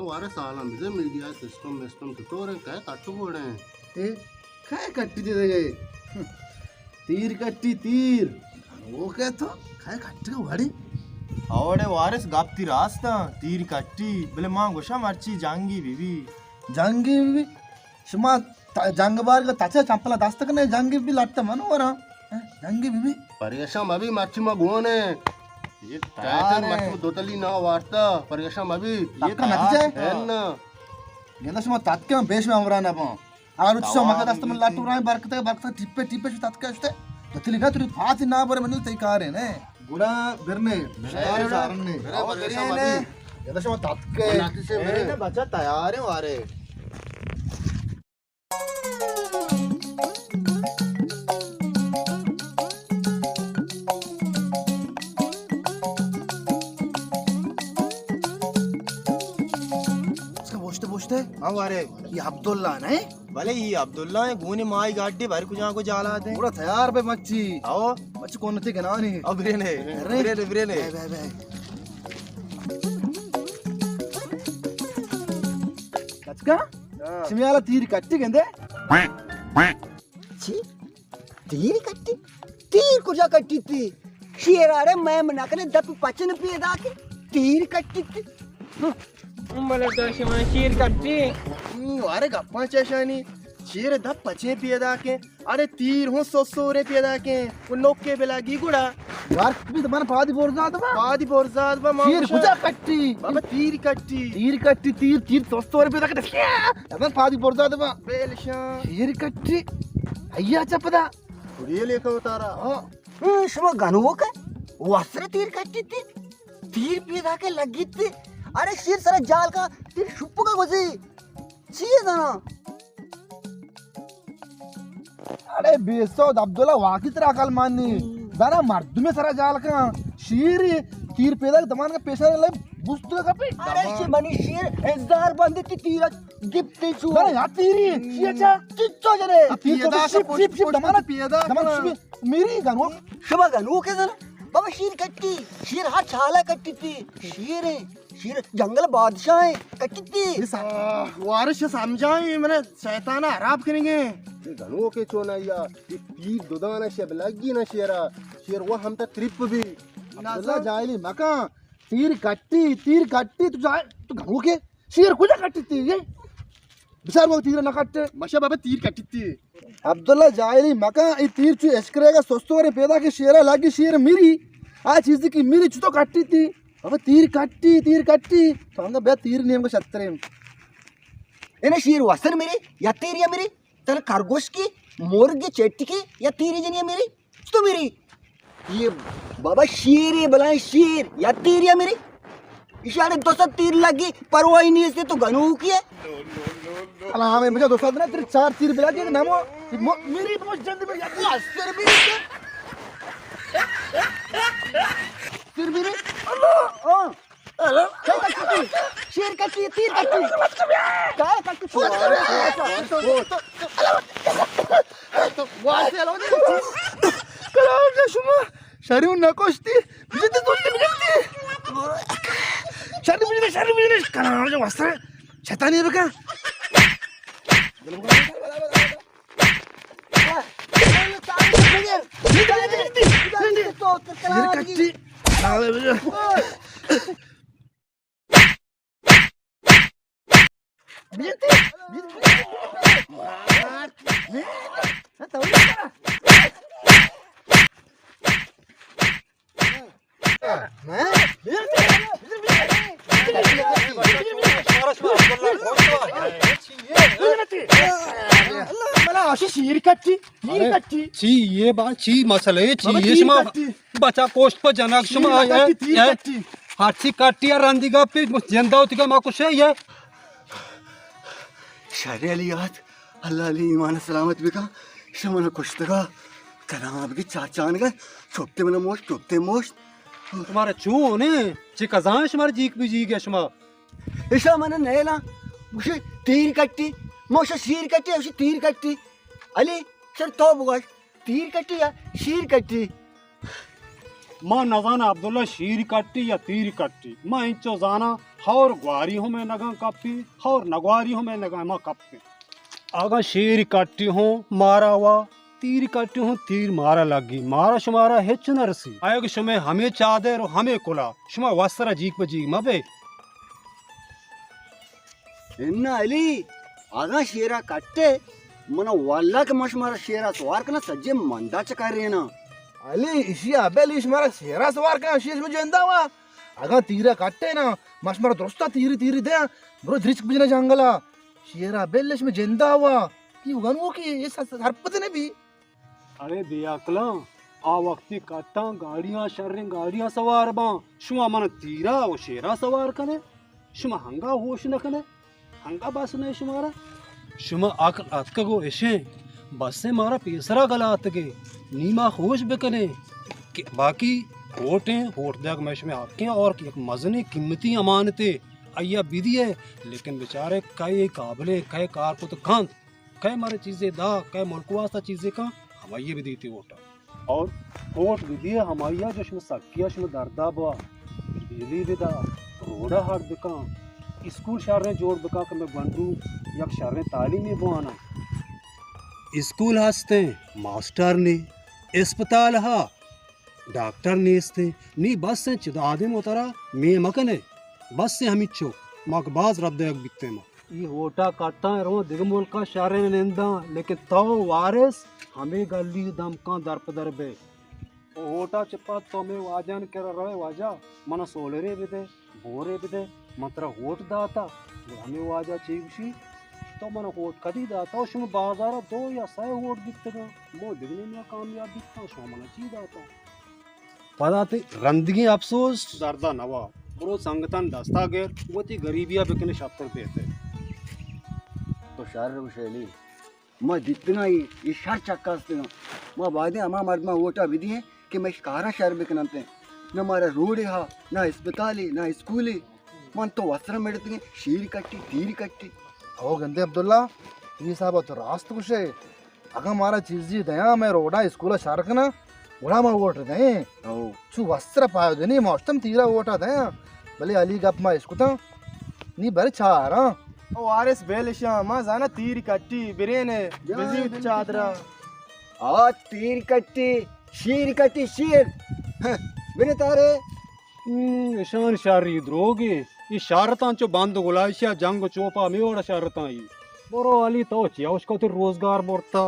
वारे साला बिze media system तुतोरे काय कट्टुकोडे ए काय कट्टिते तीर कट्टी तीर वो काय तो काय कट्टिगा वाडी ಅವಡೆ ವಾರಸ್ ಗಾಪ್ತಿ ರಾಸ್ತಾ ತೀರ್ ಕಟ್ಟಿ ಬಲೆ ಮಾ ಗೊಶ ಮರ್ಚಿ ಜಾಂಗಿ ಬಿಬಿ जंगी भी शुमा जंग बार का ताचा चंपला दास्तक ने जंगी भी लाटता मनो वरा जंगी भी परियशम अभी मच्छीमा गोने ये तायतन मच्छी दोतली ना वार्ता परियशम अभी ये का नतीजा है ना गेला शुमा तात्के में बेश में अमरा ना पा अगर उससे मका दास्त में लाटू रहा है बरकते टिप्पे शु तात्के उसते दोतली ना तुरी फाती ना बरे मनल तई कार है ने गुड़ा बिरने बिरने सारने परियशम अभी गेला शुमा तात्के मेरे बच्चा तैयार है वारे हाँ वारे ये अब्दुल्ला ने भले ये अब्दुल्ला है गुने माई गाड़ी भर कुछ को जाला दे पूरा तैयार पे मच्छी आओ मच्छी कौन थी गना नहीं अब ब्रेने ब्रेने कचका सिमियाला तीर कट्टी गेंदे छी तीर कट्टी तीर कुजा कट्टी थी शेरारे मैं मना करे दप पचन पेदा के तीर कट्टी थी मला दर्शमा शीर कट्टी वारे गप्पा चेशानी शेर द पचे पियदा के अरे तीर हो सोरे पियदा के वो नोके बेलागी गुड़ा यार भी तुम्हारा पादी बोरजाद बा शेर कुजा कट्टी बाबा तीर कट्टी तीर सोरे पियदा के अबे पादी बोरजाद बा बेलशा शेर कट्टी अय्या चपदा ये लेकर उतारा शुभ गनुओ का वस्त्र तीर कट्टी थी तीर पेदा के लगी थी अरे शेर सारा जाल का तीर शुप्पू का गुजी छी ना अरे बेसो अब्दुल्ला वाकी तरह अकल माननी दाना मर्द में सारा जाल का शेर तीर पैदा दमान का पेशा ले बुस्तु का पे अरे शे मनी शेर हजार बंदे की तीर गिफ्ट छु अरे या तीरी शेचा चिच्चो जरे तीर तो शिप दमान दमान मेरी गनो शुभ गनुओ के ना बाबा शेर कट्टी शेर हाथ छाला कट्टी थी शेर जंगल बादशाह है कट्टी थी वारिस समझाई मैंने शैतान हराब करेंगे गनुओ के चोनाया ये तीर दुदाना शेब लगी ना शेर वो हम तक ट्रिप भी अब्दुल्ला जायली मका तीर कट्टी तू जाए तू गनो के शेर कुजा कट्टी थी ये बिचार वो तीर न कट्टे मशा बाबा तीर कट्टी थी अब्दुल्ला जायली मका ये तीर चु एस्करेगा सोस्तोरे पैदा के शेरा लागी शेर मेरी आ चीज की मेरी चु तो कट्टी थी अब तीर कट्टी तो हमका बे तीर नियम का छत्रे इन्हें शेर वस्त्र मेरी या तीर या मेरी तल खरगोश की मोर की चेट्टी की या तीर जनिया मेरी तो मेरी ये बाबा शेर ये बुलाए शेर या तीर या मेरी इशारे दो सब तीर लगी परवाह ही नहीं इसने तो गनू की है अला हमें मुझे दोस्त ना तेरे 4 तीर बिला के नामो मेरी बहुत जल्दी में याद वस्त्र भी तीर मेरी अल्लाह हेलो शेर कट्टी तीर कट्टी काय कट्टी तो वासे लो कलाम जा शुमा शरीर नकोस्ती बिजती तुलती शरीर मुझे कलाम जा वस्त्र शैतानी बका ची ये बात ची मसले ची ये शमा बचा कोस्ट पर जनक शमा है हाथी काटिया रंदीगा पे जिंदा होती का मा कुछ है ये शरीयत अल्लाह अली ईमान सलामत बिका शमन कुश्तगा कलाम की चाचान का छोटे मन मोस्ट तुम्हारे चू ने ची कजान शमार जीक भी जी गया शमा इशा मन नेला मुझे तीर कट्टी मोश शीर कट्टी उसे तीर कट्टी अली सर तो बुगाश तीर कट्टी या शीर कट्टी मां नजाना अब्दुल्ला शीर कट्टी या तीर कट्टी मां इंचो जाना हौर ग्वारी हूँ मैं नगा कप्पी हौर नगवारी हूँ मैं नगा मां कप्पी अगर शीर कट्टी हूँ मारा हुआ तीर कट्टी हूँ तीर मारा लगी मारा शुमारा हिच न रसी आयोग शुमे हमें चादर हमें कुला शुमा वस्त्र जीक पे जीक मबे इन्ना अली आगा शेरा कट्टे मना वाला के मशमारा शेरा सवार कना सज्जे मंदा चकार रहे ना अली इसी अबेल इस मारा शेरा सवार का शीश में जेंदा हुआ अगर तीरा काटे ना मशमारा दोस्ता तीरी तीरी दे ब्रो दृश्य बिजने जंगला शेरा बेल में जेंदा हुआ कि उगन की ये हरपत ने भी अरे बेअकला आ वक्ती काटा गाड़ियां शर्रे गाड़ियां सवार बा शुमा मन तीरा वो शेरा सवार कने शुमा हंगा होश न कने हंगा बस ने शुमारा शुमा अकल अतकगो ऐसे बस से मारा पेसरा गलात के नीमा होश बेकने कि बाकी होट देख मैश में आके और एक मजने कीमती अमानते अय्या विधि है लेकिन बेचारे कई काबले कई कार को तो खांत कई मारे चीजें दा कई मुल्कवास्ता चीजें का हमारी भी देती वोटा और होट विधि है हमारिया जो इसमें सकिया इसमें दर्दा बा बिजली विदा रोड़ा हाट बिका स्कूल शहर जोड़ बिका के मैं बंडू या शहर तालीम में बुआना स्कूल हंसते मास्टर ने अस्पताल हा डॉक्टर ने इसते नी बस से चिदादे उतरा मैं मकने बस से हम इच्छो मकबाज रद्द बिकते मा ये होटा काटा रो दिगमोल का शहर में निंदा लेकिन तो वारिस हमें गली दम का दरप दरबे ओ होटा चिपा तो में वाजन कर रहे वाजा मन सोलरे बिदे बोरे बिदे मंत्र होट दाता हमें वाजा चीबशी तो मन होट कदी दाता उसमें बाजार दो या सै होट बिकते गो मो दिगने में कामयाब बिकता शो मन ची दाता पदाते रंदगी अफसोस दर्दा नवा ब्रो संगतन दस्तागेर वती गरीबिया बिकने शातर देते तो शार शैली मैं जितना ये शहर चक्काते ना मैं बादे अमा मर्द में वोटा विधि है कि मैं कारा शहर में कनाते न हमारा रोड है ना अस्पताल है ना स्कूल है मन तो वस्त्र मेड़ते हैं शीर कट्टी तीर कट्टी ओ गंदे अब्दुल्ला ये साहब तो रास्त कुछ है अगर हमारा चीज दया मैं रोडा स्कूल शारक ना उड़ा मैं वोट दे ओ छु वस्त्र पायो देनी मौसम तीरा वोटा दया भले अली गप मैं इसको था नी बर छारा ओ वारिस बेलिशा मां जाना तीर कट्टी बिरेने बिजी चादरा आ तीर कट्टी शीर बिने तारे ईशान शारी द्रोगे ये शारतां चो बंद गुलाइशा जंग चोपा में ओड़ा शारतां ही बोरो अली तो चिया उसको तो रोजगार बोरता